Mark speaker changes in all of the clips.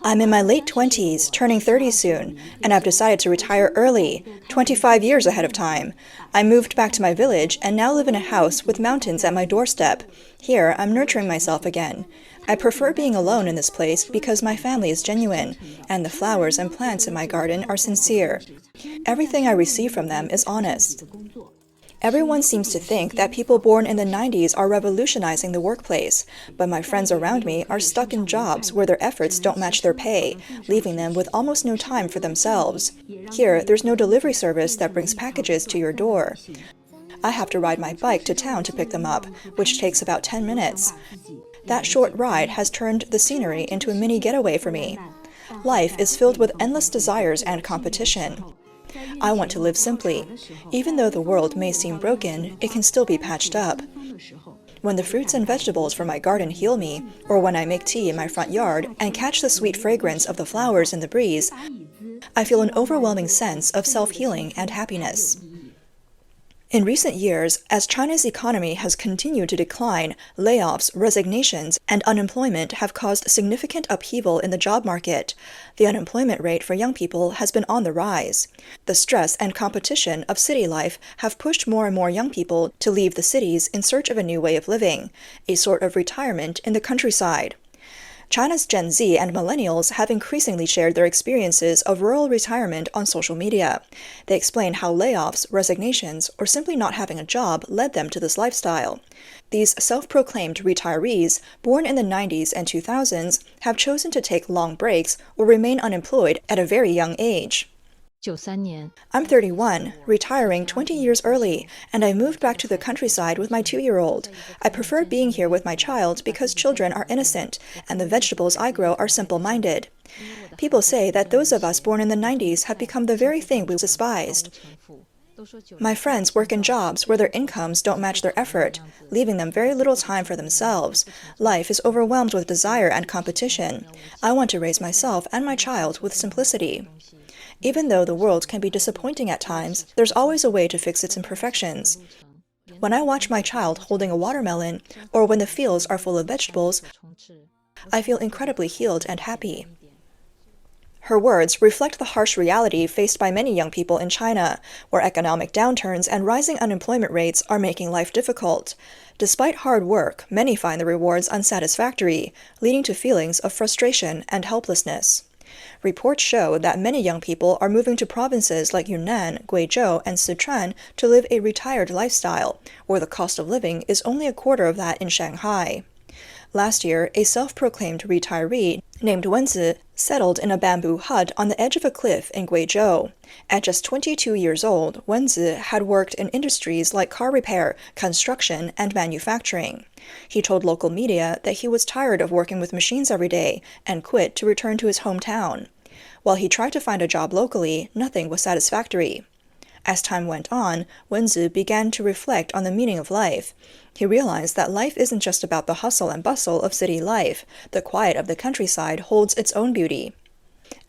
Speaker 1: I'm in my late 20s, turning 30 soon, and I've decided to retire early, 25 years ahead of time. I moved back to my village and now live in a house with mountains at my doorstep. Here, I'm nurturing myself again. I prefer being alone in this place because my family is genuine, and the flowers and plants in my garden are sincere. Everything I receive from them is honest. Everyone seems to think that people born in the 90s are revolutionizing the workplace, but my friends around me are stuck in jobs where their efforts don't match their pay, leaving them with almost no time for themselves. Here, there's no delivery service that brings packages to your door. I have to ride my bike to town to pick them up, which takes about 10 minutes. That short ride has turned the scenery into a mini getaway for me. Life is filled with endless desires and competition. I want to live simply. Even though the world may seem broken, it can still be patched up. When the fruits and vegetables from my garden heal me, or when I make tea in my front yard and catch the sweet fragrance of the flowers in the breeze, I feel an overwhelming sense of self-healing and happiness. In recent years, as China's economy has continued to decline, layoffs, resignations, and unemployment have caused significant upheaval in the job market. The unemployment rate for young people has been on the rise. The stress and competition of city life have pushed more and more young people to leave the cities in search of a new way of living, a sort of retirement in the countryside. China's Gen Z and millennials have increasingly shared their experiences of rural retirement on social media. They explain how layoffs, resignations, or simply not having a job led them to this lifestyle. These self-proclaimed retirees, born in the 90s and 2000s, have chosen to take long breaks or remain unemployed at a very young age. I'm 31, retiring 20 years early, and I moved back to the countryside with my 2-year-old. I prefer being here with my child because children are innocent, and the vegetables I grow are simple-minded. People say that those of us born in the 90s have become the very thing we despised. My friends work in jobs where their incomes don't match their effort, leaving them very little time for themselves. Life is overwhelmed with desire and competition. I want to raise myself and my child with simplicity. Even though the world can be disappointing at times, there's always a way to fix its imperfections. When I watch my child holding a watermelon, or when the fields are full of vegetables, I feel incredibly healed and happy. Her words reflect the harsh reality faced by many young people in China, where economic downturns and rising unemployment rates are making life difficult. Despite hard work, many find the rewards unsatisfactory, leading to feelings of frustration and helplessness. Reports show that many young people are moving to provinces like Yunnan, Guizhou, and Sichuan to live a retired lifestyle, where the cost of living is only a quarter of that in Shanghai. Last year, a self-proclaimed retiree named Wenzi settled in a bamboo hut on the edge of a cliff in Guizhou. At just 22 years old, Wenzi had worked in industries like car repair, construction, and manufacturing. He told local media that he was tired of working with machines every day and quit to return to his hometown. While he tried to find a job locally, nothing was satisfactory. As time went on, Wenzi began to reflect on the meaning of life. He realized that life isn't just about the hustle and bustle of city life. The quiet of the countryside holds its own beauty.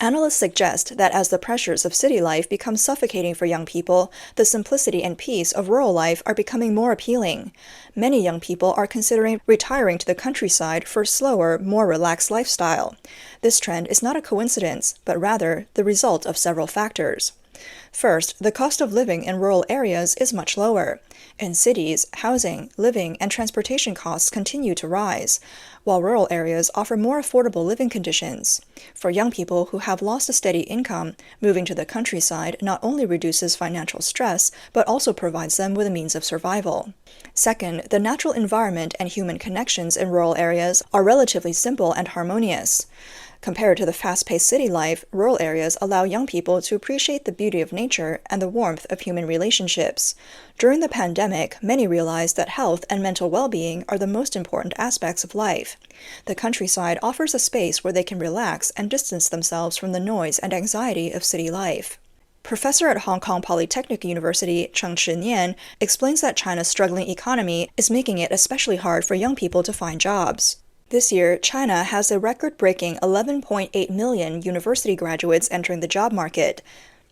Speaker 1: Analysts suggest that as the pressures of city life become suffocating for young people, the simplicity and peace of rural life are becoming more appealing. Many young people are considering retiring to the countryside for a slower, more relaxed lifestyle. This trend is not a coincidence, but rather the result of several factors. First, the cost of living in rural areas is much lower. In cities, housing, living, and transportation costs continue to rise, while rural areas offer more affordable living conditions. For young people who have lost a steady income, moving to the countryside not only reduces financial stress, but also provides them with a means of survival. Second, the natural environment and human connections in rural areas are relatively simple and harmonious. Compared to the fast-paced city life, rural areas allow young people to appreciate the beauty of nature and the warmth of human relationships. During the pandemic, many realized that health and mental well-being are the most important aspects of life. The countryside offers a space where they can relax and distance themselves from the noise and anxiety of city life. Professor at Hong Kong Polytechnic University, Cheng Chi-Nian, explains that China's struggling economy is making it especially hard for young people to find jobs. This year, China has a record-breaking 11.8 million university graduates entering the job market,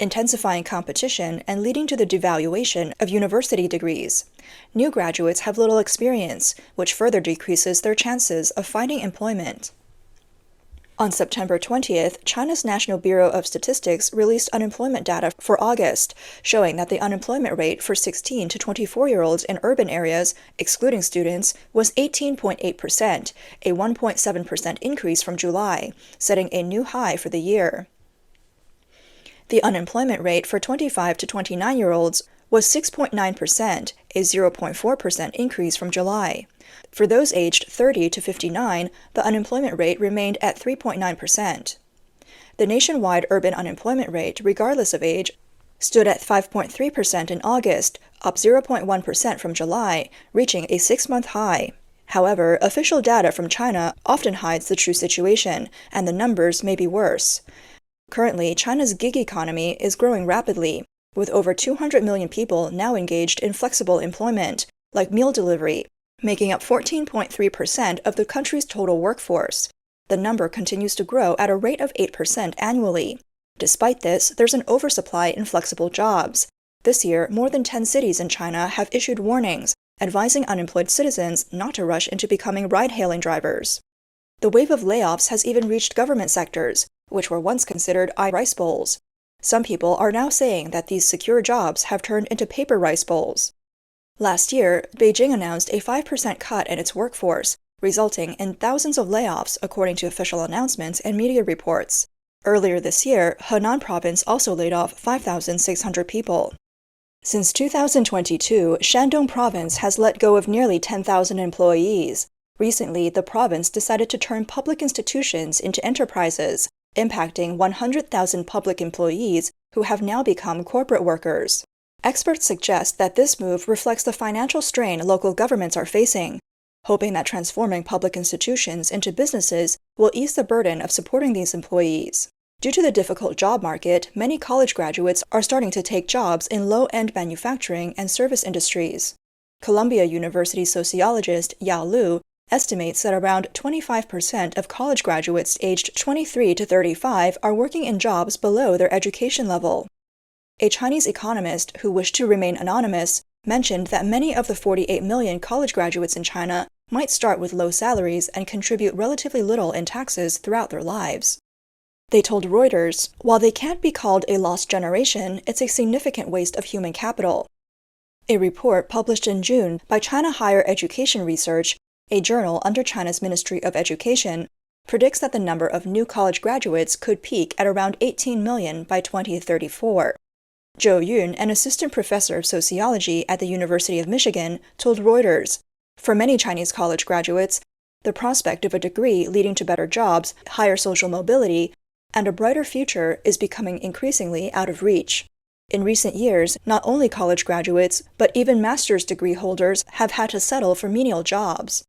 Speaker 1: intensifying competition and leading to the devaluation of university degrees. New graduates have little experience, which further decreases their chances of finding employment. On September 20th, China's National Bureau of Statistics released unemployment data for August, showing that the unemployment rate for 16 to 24-year-olds in urban areas, excluding students, was 18.8%, a 1.7% increase from July, setting a new high for the year. The unemployment rate for 25 to 29-year-olds was 6.9%, a 0.4% increase from July. For those aged 30 to 59, the unemployment rate remained at 3.9%. The nationwide urban unemployment rate, regardless of age, stood at 5.3% in August, up 0.1% from July, reaching a 6-month high. However, official data from China often hides the true situation, and the numbers may be worse. Currently, China's gig economy is growing rapidly, with over 200 million people now engaged in flexible employment, like meal delivery, making up 14.3% of the country's total workforce. The number continues to grow at a rate of 8% annually. Despite this, there's an oversupply in flexible jobs. This year, more than 10 cities in China have issued warnings, advising unemployed citizens not to rush into becoming ride-hailing drivers. The wave of layoffs has even reached government sectors, which were once considered rice bowls. Some people are now saying that these secure jobs have turned into paper rice bowls. Last year, Beijing announced a 5% cut in its workforce, resulting in thousands of layoffs according to official announcements and media reports. Earlier this year, Henan province also laid off 5,600 people. Since 2022, Shandong province has let go of nearly 10,000 employees. Recently, the province decided to turn public institutions into enterprises, impacting 100,000 public employees who have now become corporate workers. Experts suggest that this move reflects the financial strain local governments are facing, hoping that transforming public institutions into businesses will ease the burden of supporting these employees. Due to the difficult job market, many college graduates are starting to take jobs in low-end manufacturing and service industries. Columbia University sociologist Yao Lu estimates that around 25% of college graduates aged 23 to 35 are working in jobs below their education level. A Chinese economist who wished to remain anonymous mentioned that many of the 48 million college graduates in China might start with low salaries and contribute relatively little in taxes throughout their lives. They told Reuters, while they can't be called a lost generation, it's a significant waste of human capital. A report published in June by China Higher Education Research, a journal under China's Ministry of Education, predicts that the number of new college graduates could peak at around 18 million by 2034. Zhou Yun, an assistant professor of sociology at the University of Michigan, told Reuters, "For many Chinese college graduates, the prospect of a degree leading to better jobs, higher social mobility, and a brighter future is becoming increasingly out of reach." In recent years, not only college graduates, but even master's degree holders have had to settle for menial jobs.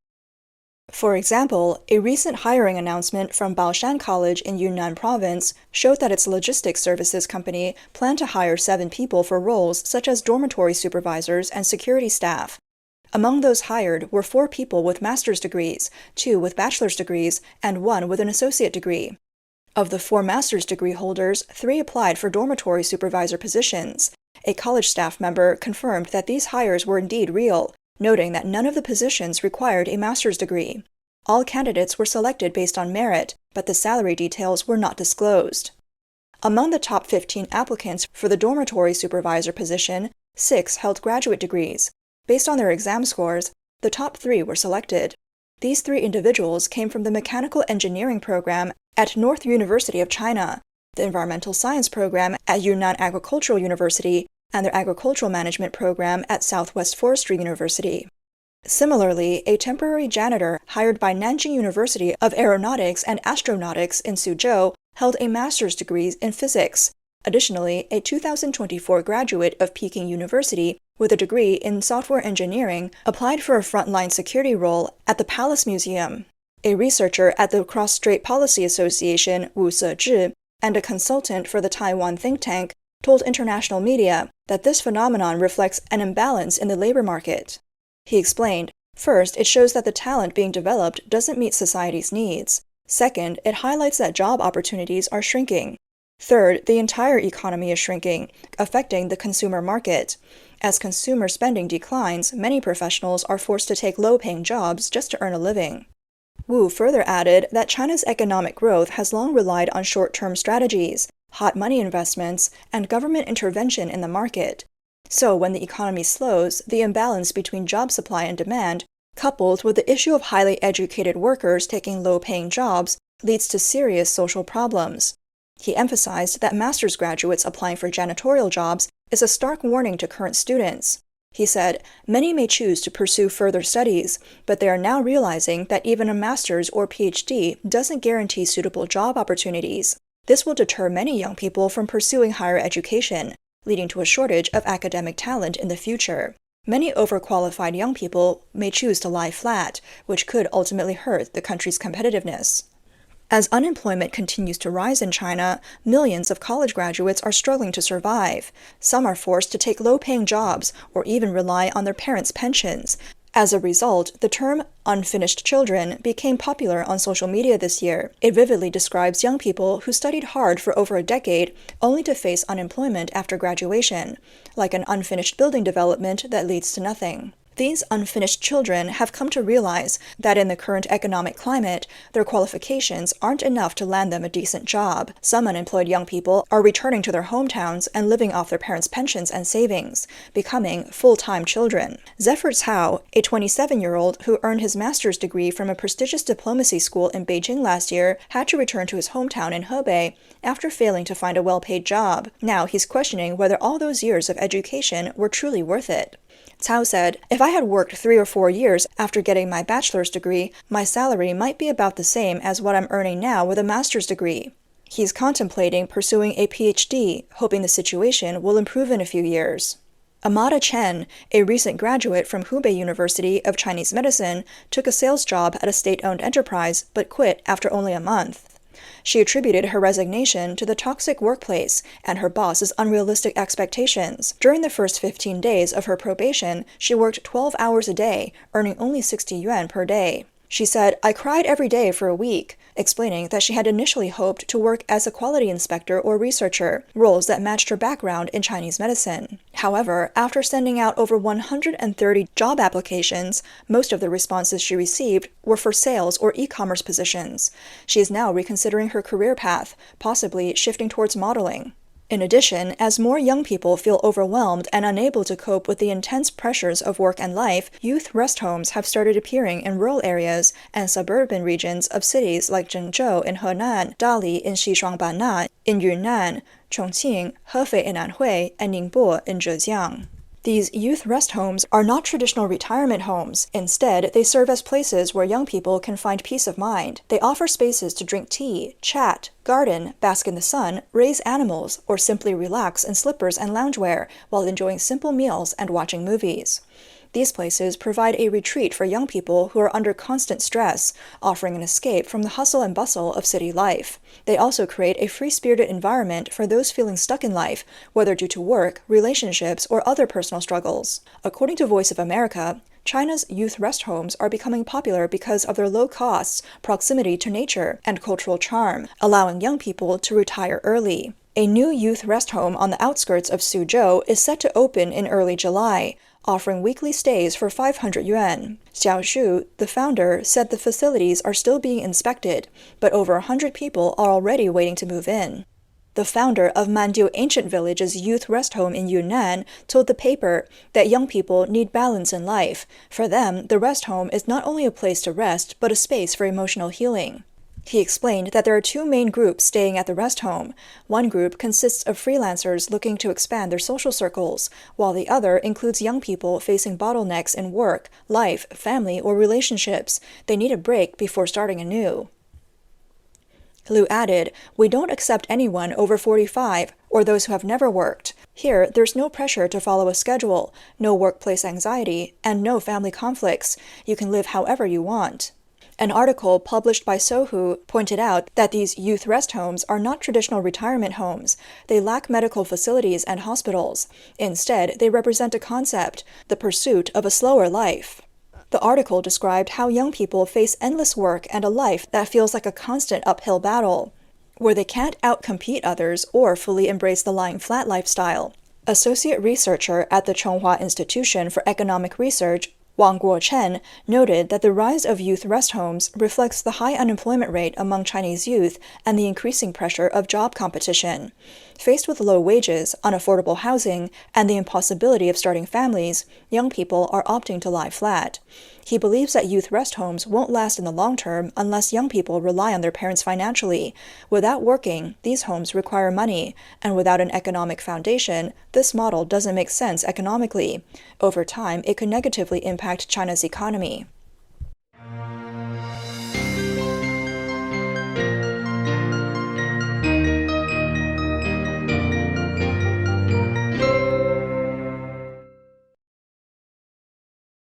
Speaker 1: For example, a recent hiring announcement from Baoshan College in Yunnan Province showed that its logistics services company planned to hire 7 people for roles such as dormitory supervisors and security staff. Among those hired were 4 people with master's degrees, 2 with bachelor's degrees, and 1 with an associate degree. Of the 4 master's degree holders, 3 applied for dormitory supervisor positions. A college staff member confirmed that these hires were indeed real, noting that none of the positions required a master's degree. All candidates were selected based on merit, but the salary details were not disclosed. Among the top 15 applicants for the dormitory supervisor position, 6 held graduate degrees. Based on their exam scores, the top 3 were selected. These 3 individuals came from the mechanical engineering program at North University of China, the environmental science program at Yunnan Agricultural University, and their agricultural management program at Southwest Forestry University. Similarly, a temporary janitor hired by Nanjing University of Aeronautics and Astronautics in Suzhou held a master's degree in physics. Additionally, a 2024 graduate of Peking University with a degree in software engineering applied for a frontline security role at the Palace Museum. A researcher at the Cross-Strait Policy Association, Wu Sezhi, and a consultant for the Taiwan think tank told international media that this phenomenon reflects an imbalance in the labor market. He explained, first, it shows that the talent being developed doesn't meet society's needs. Second, it highlights that job opportunities are shrinking. Third, the entire economy is shrinking, affecting the consumer market. As consumer spending declines, many professionals are forced to take low-paying jobs just to earn a living. Wu further added that China's economic growth has long relied on short-term strategies, hot money investments, and government intervention in the market. So when the economy slows, the imbalance between job supply and demand, coupled with the issue of highly educated workers taking low-paying jobs, leads to serious social problems. He emphasized that master's graduates applying for janitorial jobs is a stark warning to current students. He said, many may choose to pursue further studies, but they are now realizing that even a master's or PhD doesn't guarantee suitable job opportunities. This will deter many young people from pursuing higher education, leading to a shortage of academic talent in the future. Many overqualified young people may choose to lie flat, which could ultimately hurt the country's competitiveness. As unemployment continues to rise in China, millions of college graduates are struggling to survive. Some are forced to take low-paying jobs or even rely on their parents' pensions. As a result, the term unfinished children became popular on social media this year. It vividly describes young people who studied hard for over a decade only to face unemployment after graduation, like an unfinished building development that leads to nothing. These unfinished children have come to realize that in the current economic climate, their qualifications aren't enough to land them a decent job. Some unemployed young people are returning to their hometowns and living off their parents' pensions and savings, becoming full-time children. Zephyr Cao, a 27-year-old who earned his master's degree from a prestigious diplomacy school in Beijing last year, had to return to his hometown in Hebei after failing to find a well-paid job. Now he's questioning whether all those years of education were truly worth it. Cao said, if I had worked 3 or 4 years after getting my bachelor's degree, my salary might be about the same as what I'm earning now with a master's degree. He's contemplating pursuing a PhD, hoping the situation will improve in a few years. Amada Chen, a recent graduate from Hubei University of Chinese Medicine, took a sales job at a state-owned enterprise but quit after only a month. She attributed her resignation to the toxic workplace and her boss's unrealistic expectations. During the first 15 days of her probation, she worked 12 hours a day, earning only 60 yuan per day. She said, I cried every day for a week, explaining that she had initially hoped to work as a quality inspector or researcher, roles that matched her background in Chinese medicine. However, after sending out over 130 job applications, most of the responses she received were for sales or e-commerce positions. She is now reconsidering her career path, possibly shifting towards modeling. In addition, as more young people feel overwhelmed and unable to cope with the intense pressures of work and life, youth rest homes have started appearing in rural areas and suburban regions of cities like Zhengzhou in Henan, Dali in Xishuangbanna, in Yunnan, Chongqing, Hefei in Anhui, and Ningbo in Zhejiang. These youth rest homes are not traditional retirement homes. Instead, they serve as places where young people can find peace of mind. They offer spaces to drink tea, chat, garden, bask in the sun, raise animals, or simply relax in slippers and loungewear while enjoying simple meals and watching movies. These places provide a retreat for young people who are under constant stress, offering an escape from the hustle and bustle of city life. They also create a free-spirited environment for those feeling stuck in life, whether due to work, relationships, or other personal struggles. According to Voice of America, China's youth rest homes are becoming popular because of their low costs, proximity to nature, and cultural charm, allowing young people to retire early. A new youth rest home on the outskirts of Suzhou is set to open in early July, offering weekly stays for 500 yuan. Xiao Shu, the founder, said the facilities are still being inspected, but over 100 people are already waiting to move in. The founder of Mandiu Ancient Village's youth rest home in Yunnan told the paper that young people need balance in life. For them, the rest home is not only a place to rest, but a space for emotional healing. He explained that there are 2 main groups staying at the rest home. One group consists of freelancers looking to expand their social circles, while the other includes young people facing bottlenecks in work, life, family, or relationships. They need a break before starting anew. Liu added, we don't accept anyone over 45 or those who have never worked. Here, there's no pressure to follow a schedule, no workplace anxiety, and no family conflicts. You can live however you want. An article published by Sohu pointed out that these youth rest homes are not traditional retirement homes. They lack medical facilities and hospitals. Instead, they represent a concept, the pursuit of a slower life. The article described how young people face endless work and a life that feels like a constant uphill battle, where they can't outcompete others or fully embrace the lying flat lifestyle. Associate researcher at the Chonghua Institution for Economic Research, Wang Guochen noted that the rise of youth rest homes reflects the high unemployment rate among Chinese youth and the increasing pressure of job competition. Faced with low wages, unaffordable housing, and the impossibility of starting families, young people are opting to lie flat. He believes that youth rest homes won't last in the long term unless young people rely on their parents financially. Without working, these homes require money, and without an economic foundation, this model doesn't make sense economically. Over time, it could negatively impact China's economy.